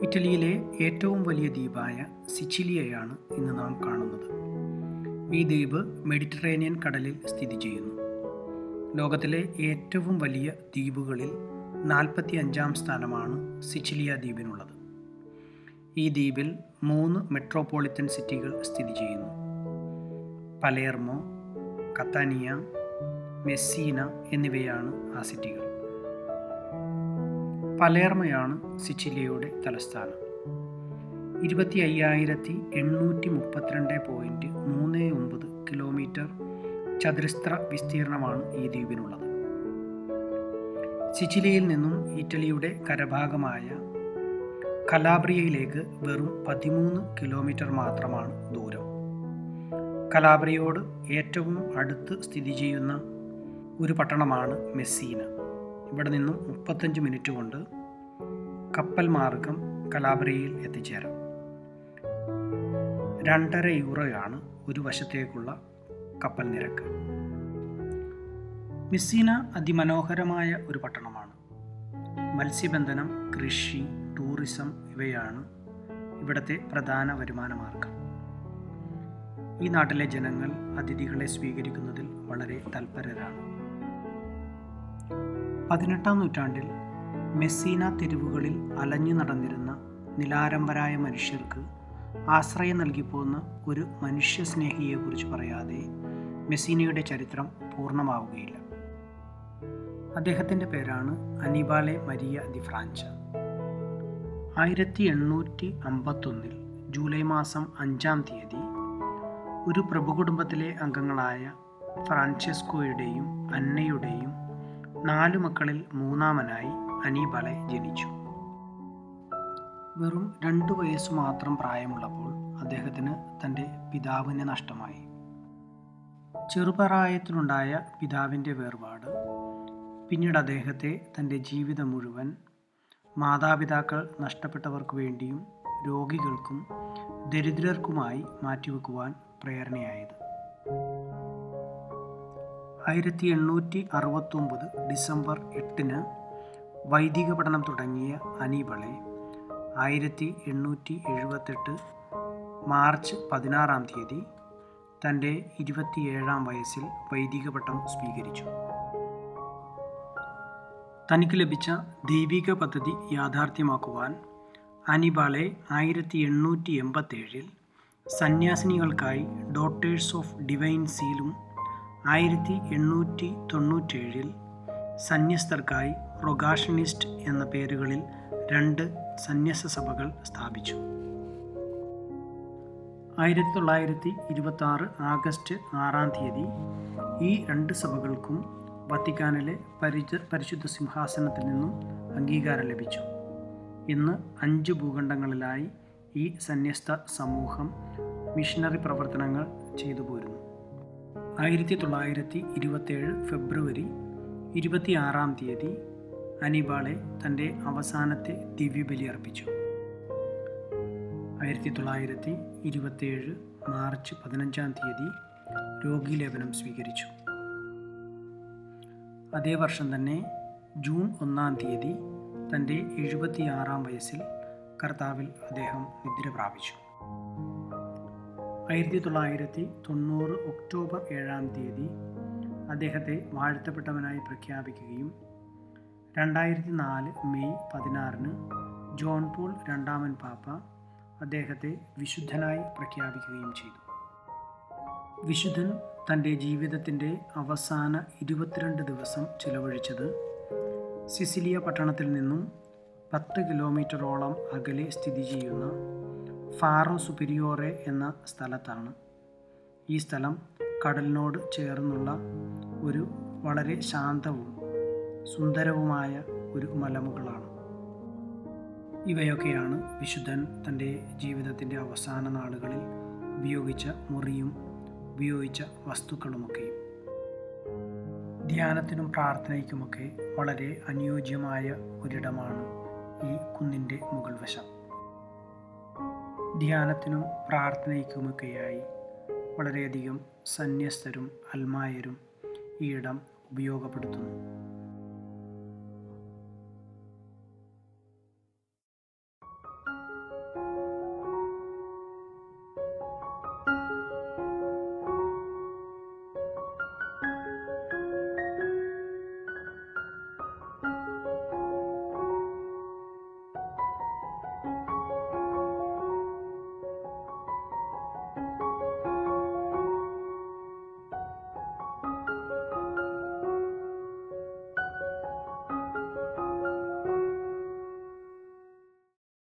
ഇറ്റലിയിലെ ഏറ്റവും വലിയ ദ്വീപായ സിച്ചിലിയയാണ് ഇന്ന് നാം കാണുന്നത്. ഈ ദ്വീപ് മെഡിറ്ററേനിയൻ കടലിൽ സ്ഥിതി ചെയ്യുന്നു. ലോകത്തിലെ ഏറ്റവും വലിയ ദ്വീപുകളിൽ 45-ാം സ്ഥാനമാണ് സിച്ചിലിയ ദ്വീപിനുള്ളത്. ഈ ദ്വീപിൽ 3 മെട്രോപൊളിറ്റൻ സിറ്റികൾ സ്ഥിതി ചെയ്യുന്നു: പലേർമോ, കത്താനിയ, മെസ്സീന എന്നിവയാണ് ആ സിറ്റികൾ. പലേർമോയാണ് സിച്ചിലിയയുടെ തലസ്ഥാനം. 25,832.39 കിലോമീറ്റർ ചതുരശ്ര വിസ്തീർണമാണ് ഈ ദ്വീപിനുള്ളത്. സിച്ചിലിയയിൽ നിന്നും ഇറ്റലിയുടെ കരഭാഗമായ കലാബ്രിയയിലേക്ക് വെറും 13 കിലോമീറ്റർ മാത്രമാണ് ദൂരം. കലാബ്രിയയോട് ഏറ്റവും അടുത്ത് സ്ഥിതി ചെയ്യുന്ന ഒരു പട്ടണമാണ് മെസ്സീന. ഇവിടെ നിന്നും 35 മിനിറ്റ് കൊണ്ട് കപ്പൽ മാർഗം കലാബ്രിയയിൽ എത്തിച്ചേരാം. 2.5 യൂറോയാണ് ഒരു വശത്തേക്കുള്ള കപ്പൽ നിരക്ക്. മെസ്സീന അതിമനോഹരമായ ഒരു പട്ടണമാണ്. മത്സ്യബന്ധനം, കൃഷി, ടൂറിസം ഇവയാണ് ഇവിടുത്തെ പ്രധാന വരുമാന മാർഗം. ഈ നാട്ടിലെ ജനങ്ങൾ അതിഥികളെ സ്വീകരിക്കുന്നതിൽ വളരെ തൽപരരാണ്. 18-ാം നൂറ്റാണ്ടിൽ മെസ്സീന തെരുവുകളിൽ അലഞ്ഞു നടന്നിരുന്ന നിലാരംബരായ മനുഷ്യർക്ക് ആശ്രയം നൽകിപ്പോന്ന ഒരു മനുഷ്യസ്നേഹിയെക്കുറിച്ച് പറയാതെ മെസ്സീനയുടെ ചരിത്രം പൂർണ്ണമാവുകയില്ല. അദ്ദേഹത്തിൻ്റെ പേരാണ് അനിബാലെ മരിയ ദി ഫ്രാഞ്ച. 1851 ജൂലൈ മാസം 5-ാം തീയതി ഒരു പ്രഭുകുടുംബത്തിലെ അംഗങ്ങളായ ഫ്രാൻചെസ്കോയുടെയും അന്നയുടെയും 4 മക്കളിൽ 3-ാമനായി അനിബാലെ ജനിച്ചു. വെറും 2 വയസ്സു മാത്രം പ്രായമുള്ളപ്പോൾ അദ്ദേഹത്തിന് തൻ്റെ പിതാവിനെ നഷ്ടമായി. ചെറുപ്രായത്തിലുണ്ടായ പിതാവിൻ്റെ വേർപാട് പിന്നീട് അദ്ദേഹത്തെ തൻ്റെ ജീവിതം മുഴുവൻ മാതാപിതാക്കൾ നഷ്ടപ്പെട്ടവർക്ക് വേണ്ടിയും രോഗികൾക്കും ദരിദ്രർക്കുമായി മാറ്റിവെക്കുവാൻ പ്രേരണയായത്. 1869 ഡിസംബർ 8-ന് വൈദിക പഠനം തുടങ്ങിയ അനിബാലെ 1878 മാർച്ച് 16-ാം തീയതി തൻ്റെ 27-ാം വയസ്സിൽ വൈദിക പട്ടം സ്വീകരിച്ചു. തനിക്ക് ലഭിച്ച ദൈവിക പദ്ധതി യാഥാർത്ഥ്യമാക്കുവാൻ അനിബാലെ 1887 സന്യാസിനികൾക്കായി ഡോട്ടേഴ്സ് ഓഫ് ഡിവൈൻ സീലും 1897 സന്യസ്തർക്കായി റൊഗാഷനിസ്റ്റ് എന്ന പേരുകളിൽ 2 സന്യാസ സഭകൾ സ്ഥാപിച്ചു. 1926 ആഗസ്റ്റ് 6-ാം തീയതി ഈ 2 സഭകൾക്കും വത്തിക്കാനിലെ പരിശുദ്ധ സിംഹാസനത്തിൽ നിന്നും അംഗീകാരം ലഭിച്ചു. ഇന്ന് 5 ഭൂഖണ്ഡങ്ങളിലായി ഈ സന്യസ്ത സമൂഹം മിഷനറി പ്രവർത്തനങ്ങൾ ചെയ്തു പോരുന്നു. 1927 ഫെബ്രുവരി 26-ാം തീയതി അനിബാലെ തൻ്റെ അവസാനത്തെ ദിവ്യബലി അർപ്പിച്ചു. 1927 മാർച്ച് 15-ാം തീയതി രോഗീലേപനം സ്വീകരിച്ചു. അതേ വർഷം തന്നെ ജൂൺ 1-ാം തീയതി തൻ്റെ 76-ാം വയസ്സിൽ കർത്താവിൽ അദ്ദേഹം നിദ്ര പ്രാപിച്ചു. 1990 ഒക്ടോബർ 7-ാം തീയതി അദ്ദേഹത്തെ വാഴ്ത്തപ്പെട്ടവനായി പ്രഖ്യാപിക്കുകയും 2004 മെയ് 16-ന് ജോൺ പോൾ 2-ാമൻ പാപ്പ അദ്ദേഹത്തെ വിശുദ്ധനായി പ്രഖ്യാപിക്കുകയും ചെയ്തു. വിശുദ്ധൻ തൻ്റെ ജീവിതത്തിൻ്റെ അവസാന 22 ദിവസം ചിലവഴിച്ചത് സിസിലിയ പട്ടണത്തിൽ നിന്നും 10 കിലോമീറ്ററോളം അകലെ സ്ഥിതി ചെയ്യുന്ന ഫാറോ സുപ്പീരിയോറെ എന്ന സ്ഥലത്താണ്. ഈ സ്ഥലം കടലിനോട് ചേർന്നുള്ള ഒരു വളരെ ശാന്തവും സുന്ദരവുമായ ഒരു മലമുകളാണ്. ഇവയൊക്കെയാണ് വിശുദ്ധൻ തൻ്റെ ജീവിതത്തിൻ്റെ അവസാന നാളുകളിൽ ഉപയോഗിച്ച മുറിയും ഉപയോഗിച്ച വസ്തുക്കളുമൊക്കെയും. ധ്യാനത്തിനും പ്രാർത്ഥനയ്ക്കുമൊക്കെ വളരെ അനുയോജ്യമായ ഒരിടമാണ് ഈ കുന്നിൻ്റെ മുകൾ വശം. ധ്യാനത്തിനും പ്രാർത്ഥനയ്ക്കുമൊക്കെയായി വളരെയധികം സന്യസ്തരും അൽമായരും ഈ ഇടം ഉപയോഗപ്പെടുത്തുന്നു.